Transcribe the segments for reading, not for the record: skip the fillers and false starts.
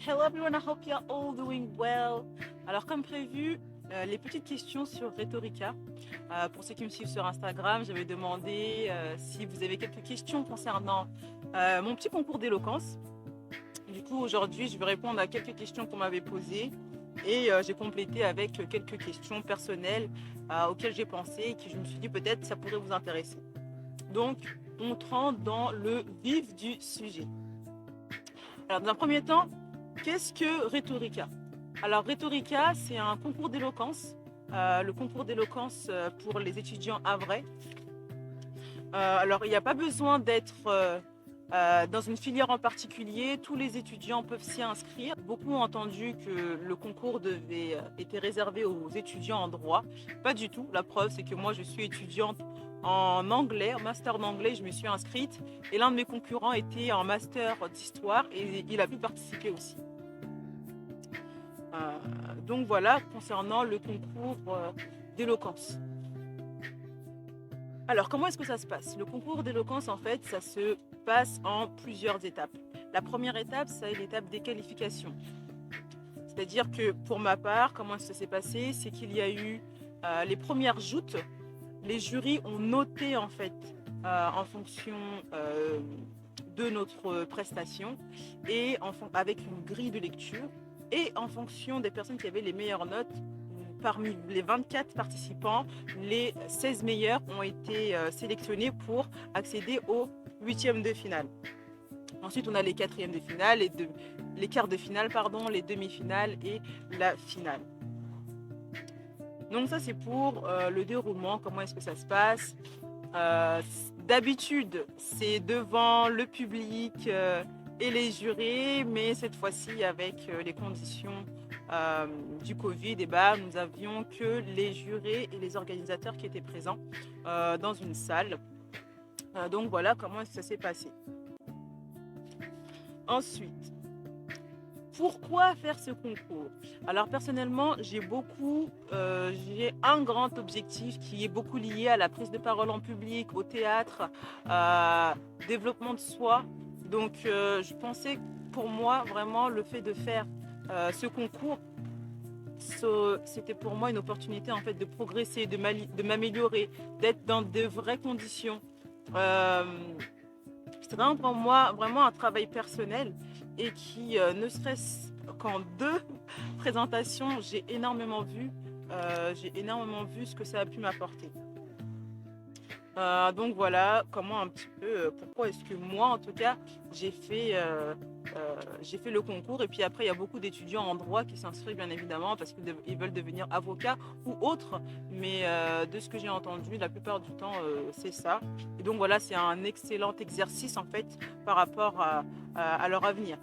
Hello everyone, I hope you're all doing well. Alors comme prévu, les petites questions sur Rhetorica. Pour ceux qui me suivent sur Instagram, j'avais demandé si vous avez quelques questions concernant mon petit concours d'éloquence. Du coup, aujourd'hui, je vais répondre à quelques questions qu'on m'avait posées et j'ai complété avec quelques questions personnelles auxquelles j'ai pensé et qui je me suis dit peut-être ça pourrait vous intéresser. Donc, entrant dans le vif du sujet. Alors, dans un premier temps, qu'est-ce que Rhetorica? Alors, Rhetorica, c'est un concours d'éloquence, le concours d'éloquence pour les étudiants havrais. Alors, il n'y a pas besoin d'être dans une filière en particulier, tous les étudiants peuvent s'y inscrire. Beaucoup ont entendu que le concours était réservé aux étudiants en droit. Pas du tout. La preuve, c'est que moi, je suis étudiante en anglais, en master d'anglais, je me suis inscrite. Et l'un de mes concurrents était en master d'histoire et il a pu participer aussi. Donc voilà, concernant le concours d'éloquence. Alors, comment est-ce que ça se passe? Le concours d'éloquence, en fait, ça se passe en plusieurs étapes. La première étape, c'est l'étape des qualifications. C'est-à-dire que pour ma part, comment ça s'est passé? C'est qu'il y a eu les premières joutes. Les jurys ont noté, en fait, en fonction de notre prestation et avec une grille de lecture et en fonction des personnes qui avaient les meilleures notes. Parmi les 24 participants, les 16 meilleurs ont été sélectionnés pour accéder aux huitièmes de finale. Ensuite, on a les quatrièmes de finale, les quarts de finale, pardon, les demi-finales et la finale. Donc ça, c'est pour le déroulement, comment est-ce que ça se passe. D'habitude, c'est devant le public et les jurés, mais cette fois-ci, avec les conditions du Covid, nous avions que les jurés et les organisateurs qui étaient présents dans une salle. Donc voilà comment ça s'est passé. Ensuite, pourquoi faire ce concours? Alors personnellement, j'ai un grand objectif qui est beaucoup lié à la prise de parole en public, au théâtre, développement de soi. Donc je pensais pour moi vraiment le fait de faire ce concours, c'était pour moi une opportunité en fait de progresser, de m'améliorer, d'être dans de vraies conditions. C'était vraiment pour moi vraiment un travail personnel et qui, ne serait-ce qu'en 2 présentations, j'ai énormément vu ce que ça a pu m'apporter. Donc voilà comment un petit peu, pourquoi est-ce que moi en tout cas j'ai fait le concours. Et puis après il y a beaucoup d'étudiants en droit qui s'inscrivent bien évidemment parce qu'ils veulent devenir avocats ou autres, mais de ce que j'ai entendu la plupart du temps c'est ça. Et donc voilà, c'est un excellent exercice en fait par rapport à leur avenir.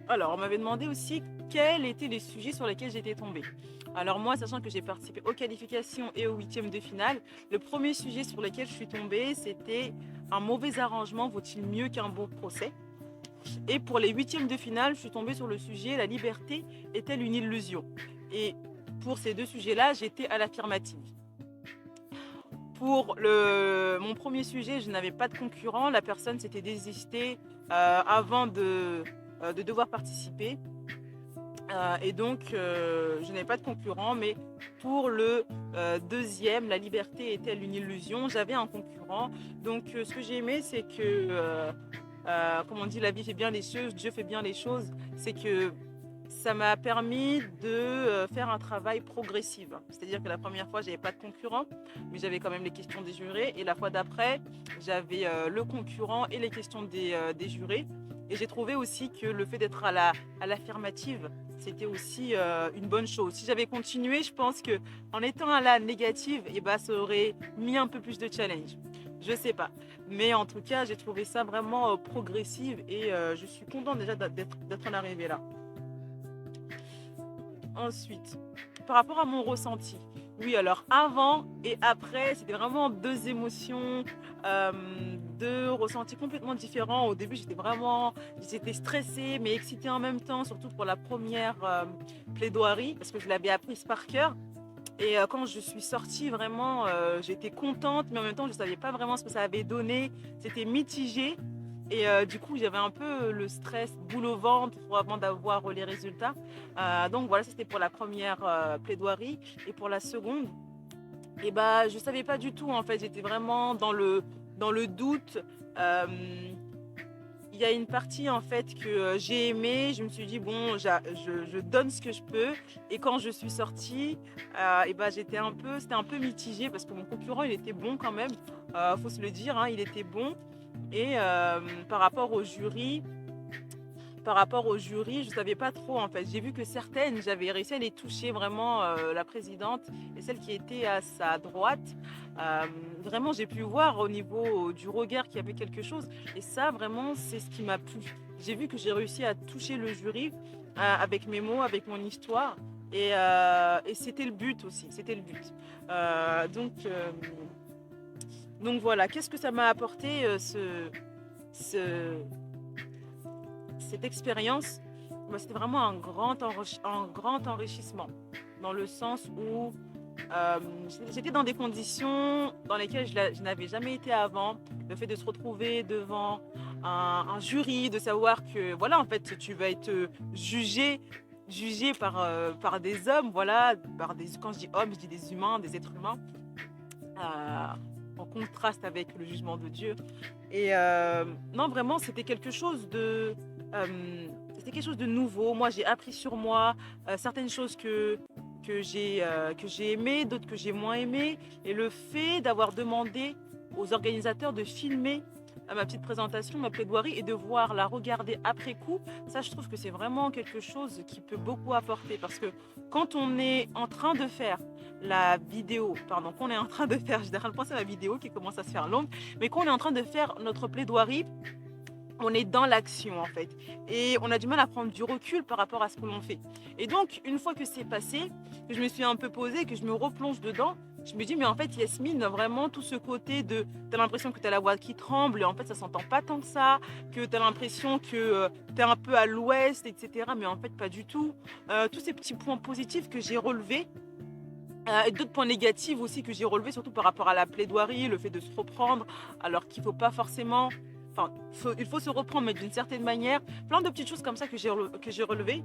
Alors on m'avait demandé aussi quels étaient les sujets sur lesquels j'étais tombée. Alors moi, sachant que j'ai participé aux qualifications et aux huitièmes de finale, le premier sujet sur lequel je suis tombée, c'était un mauvais arrangement vaut-il mieux qu'un beau procès? Et pour les huitièmes de finale, je suis tombée sur le sujet la liberté est-elle une illusion? Et pour ces 2 sujets-là, j'étais à l'affirmative. Pour mon premier sujet, je n'avais pas de concurrent, la personne s'était désistée avant de devoir participer. Et donc, je n'avais pas de concurrent, mais pour le deuxième, la liberté est-elle une illusion? J'avais un concurrent. Donc, ce que j'ai aimé, c'est que, comme on dit, la vie fait bien les choses, Dieu fait bien les choses. C'est que ça m'a permis de faire un travail progressif. C'est-à-dire que la première fois, je n'avais pas de concurrent, mais j'avais quand même les questions des jurés. Et la fois d'après, j'avais le concurrent et les questions des jurés. Et j'ai trouvé aussi que le fait d'être à l'affirmative, c'était aussi une bonne chose. Si j'avais continué, je pense qu'en étant à la négative, ça aurait mis un peu plus de challenge. Je sais pas. Mais en tout cas, j'ai trouvé ça vraiment progressif et je suis contente déjà d'être en arrivée là. Ensuite, par rapport à mon ressenti, oui, alors avant et après, c'était vraiment 2 émotions, 2 ressentis complètement différents. Au début, j'étais stressée, mais excitée en même temps, surtout pour la première plaidoirie, parce que je l'avais apprise par cœur. Et quand je suis sortie, vraiment, j'étais contente, mais en même temps, je ne savais pas vraiment ce que ça avait donné. C'était mitigé. Et du coup, j'avais un peu le stress, boule au ventre avant d'avoir les résultats. Donc voilà, c'était pour la première plaidoirie. Et pour la seconde, et bah, je savais pas du tout en fait. J'étais vraiment dans le doute. Euh, il y a une partie en fait que j'ai aimée. Je me suis dit bon, je donne ce que je peux. Et quand je suis sortie, et bah, c'était un peu mitigé parce que mon concurrent il était bon quand même. Faut se le dire, hein, il était bon. Et par rapport au jury, je ne savais pas trop en fait. J'ai vu que certaines, j'avais réussi à les toucher vraiment, la présidente et celle qui était à sa droite. Vraiment, j'ai pu voir au niveau du regard qu'il y avait quelque chose. Et ça, vraiment, c'est ce qui m'a plu. J'ai vu que j'ai réussi à toucher le jury avec mes mots, avec mon histoire. Et c'était le but aussi, c'était le but. Euh, donc, euh, donc voilà, qu'est-ce que ça m'a apporté ce, cette expérience? Bah, c'était vraiment un grand enrichissement, dans le sens où euh, j'étais dans des conditions dans lesquelles je n'avais jamais été avant. Le fait de se retrouver devant un jury, de savoir que voilà, en fait, tu vas être jugé par des hommes, voilà, quand je dis hommes, je dis des humains, des êtres humains, en contraste avec le jugement de Dieu. Et non, vraiment, c'était quelque chose de nouveau. Moi, j'ai appris sur moi certaines choses que j'ai aimées, d'autres que j'ai moins aimées. Et le fait d'avoir demandé aux organisateurs de filmer ma petite présentation, ma plaidoirie, et de voir la regarder après coup, ça, je trouve que c'est vraiment quelque chose qui peut beaucoup apporter. Parce que quand on est en train de faire la vidéo, pardon, qu'on est en train de faire, j'ai en train de penser à la vidéo qui commence à se faire longue, mais qu'on est en train de faire notre plaidoirie, on est dans l'action en fait. Et on a du mal à prendre du recul par rapport à ce que l'on fait. Et donc, une fois que c'est passé, que je me suis un peu posée, que je me replonge dedans, je me dis, mais en fait, Yasmine, vraiment, tout ce côté de. Tu as l'impression que tu as la voix qui tremble, et en fait, ça s'entend pas tant que ça, que tu as l'impression que tu es un peu à l'ouest, etc. Mais en fait, pas du tout. Tous ces petits points positifs que j'ai relevés, et d'autres points négatifs aussi que j'ai relevés, surtout par rapport à la plaidoirie, le fait de se reprendre, alors qu'il ne faut pas forcément. Enfin, il faut se reprendre, mais d'une certaine manière. Plein de petites choses comme ça que j'ai relevées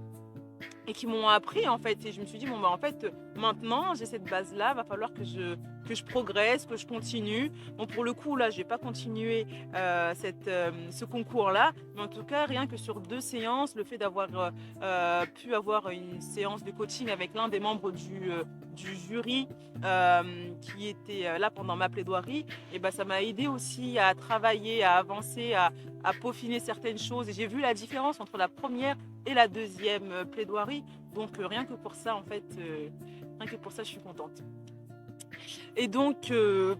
et qui m'ont appris en fait. Et je me suis dit, bon, bah, en fait, maintenant, j'ai cette base-là, va falloir que je progresse, que je continue. Bon, pour le coup, là, je vais pas continuer ce concours-là, mais en tout cas, rien que sur 2 séances, le fait d'avoir pu avoir une séance de coaching avec l'un des membres du jury qui était là pendant ma plaidoirie, et ben, ça m'a aidé aussi à travailler, à avancer, à peaufiner certaines choses. Et j'ai vu la différence entre la première et la deuxième plaidoirie. Donc rien que pour ça, en fait, rien que pour ça, je suis contente. Et donc,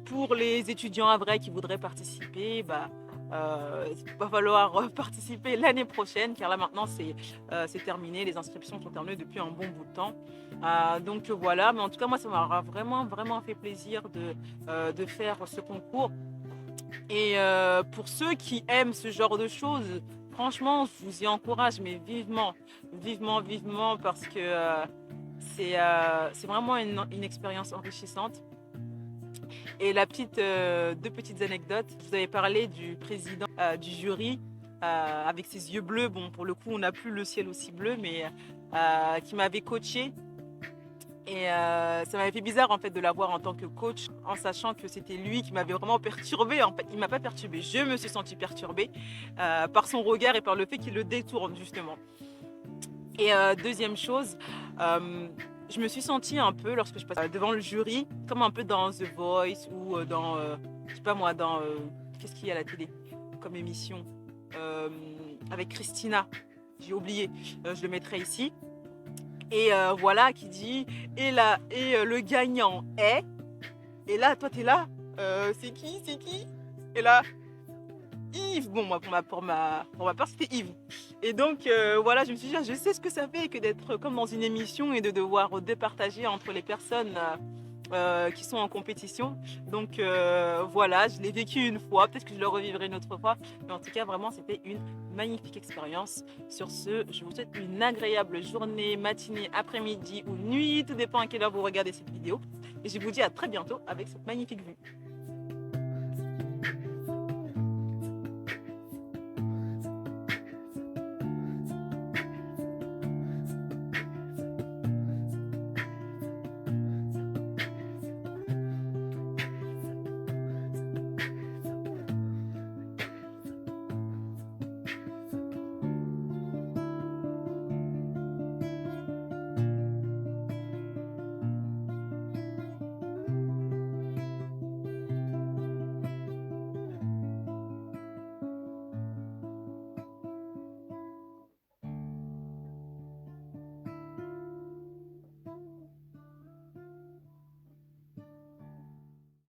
pour les étudiants à vrai qui voudraient participer, bah, va falloir participer l'année prochaine, car là maintenant c'est terminé, les inscriptions sont terminées depuis un bon bout de temps. Donc voilà, mais en tout cas moi ça m'aura vraiment fait plaisir de faire ce concours. Et pour ceux qui aiment ce genre de choses, franchement, je vous y encourage, mais vivement, parce que c'est vraiment une expérience enrichissante. Et deux petites anecdotes. Vous avez parlé du président du jury avec ses yeux bleus. Bon, pour le coup, on n'a plus le ciel aussi bleu, mais qui m'avait coaché. Et ça m'avait fait bizarre en fait de l'avoir en tant que coach, en sachant que c'était lui qui m'avait vraiment perturbée. En fait, il m'a pas perturbée, je me suis sentie perturbée par son regard et par le fait qu'il le détourne justement. Et deuxième chose, je me suis sentie un peu lorsque je passais devant le jury, comme un peu dans The Voice ou dans, je sais pas moi, dans qu'est-ce qu'il y a à la télé comme émission avec Christina. J'ai oublié, je le mettrai ici. Et voilà qui dit le gagnant est, et là toi t'es là, c'est qui et là Yves. Bon, moi pour ma part c'était Yves. Et donc voilà, je me suis dit, je sais ce que ça fait que d'être comme dans une émission et de devoir départager entre les personnes qui sont en compétition. Donc voilà, je l'ai vécu une fois, peut-être que je le revivrai une autre fois, mais en tout cas vraiment c'était une magnifique expérience. Sur ce, je vous souhaite une agréable journée, matinée, après-midi ou nuit, tout dépend à quelle heure vous regardez cette vidéo, et je vous dis à très bientôt avec cette magnifique vue.